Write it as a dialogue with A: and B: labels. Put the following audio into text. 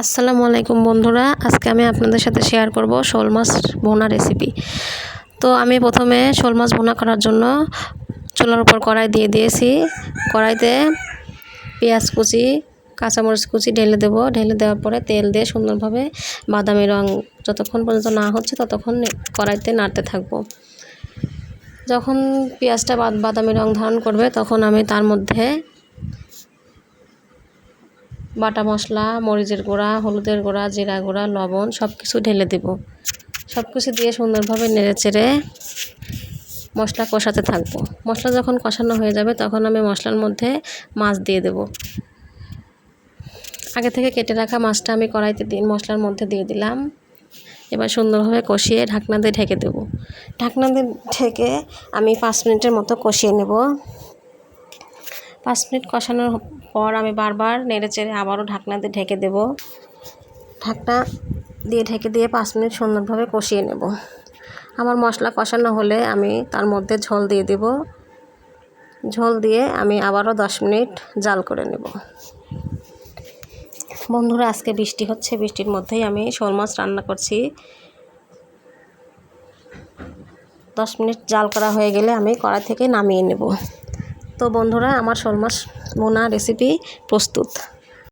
A: আসসালামু আলাইকুম বন্ধুরা, আজকে আমি আপনাদের সাথে শেয়ার করব শোল মাছ ভুনা রেসিপি। তো আমি প্রথমে শোল মাছ ভুনা করার জন্য চুলার উপর কড়াই দিয়ে দিয়েছি। কড়াইতে পেঁয়াজ কুচি, কাঁচামরিচ কুচি ঢেলে দেব। ঢেলে দেওয়ার পরে তেল দিয়ে সুন্দরভাবে বাদামি রং যতক্ষণ পর্যন্ত না হচ্ছে ততক্ষণ কড়াইতে নাড়তে থাকবো। যখন পেঁয়াজটা বাদামি রং ধারণ করবে তখন আমি তার মধ্যে বাটা মশলা, মরিচের গুঁড়া, হলুদের গুঁড়া, জিরা গুঁড়া, লবণ সব কিছু ঢেলে দেব। সব কিছু দিয়ে সুন্দরভাবে নেড়েচেড়ে মশলা কষাতে থাকবো। মশলা যখন কষানো হয়ে যাবে তখন আমি মশলার মধ্যে মাছ দিয়ে দেব। আগে থেকে কেটে রাখা মাছটা আমি কড়াইতে মশলার মধ্যে দিয়ে দিলাম। এবার সুন্দরভাবে কষিয়ে ঢাকনা দিয়ে ঢেকে দেব। ঢাকনা দিয়ে ঢেকে আমি 5 মিনিটের মতো কষিয়ে নেব। 5 মিনিট কষানোর পর আমি বারবার নেড়েচেড়ে আবারও ঢাকনা দিয়ে ঢেকে দেব। ঢাকনা দিয়ে ঢেকে দিয়ে 5 মিনিট সুন্দরভাবে কষিয়ে নেব। আমার মশলা কষানো হলে আমি তার মধ্যে ঝোল দিয়ে দেব। ঝোল দিয়ে আমি আবারও 10 মিনিট জাল করে নেব। বন্ধুরা, আজকে বৃষ্টি হচ্ছে, বৃষ্টির মধ্যেই আমি শোল মাছ রান্না করছি। 10 মিনিট জাল করা হয়ে গেলে আমি কড়াই থেকে নামিয়ে নেব। তো বন্ধুরা, আমার শোল মাছ ভুনা রেসিপি প্রস্তুত।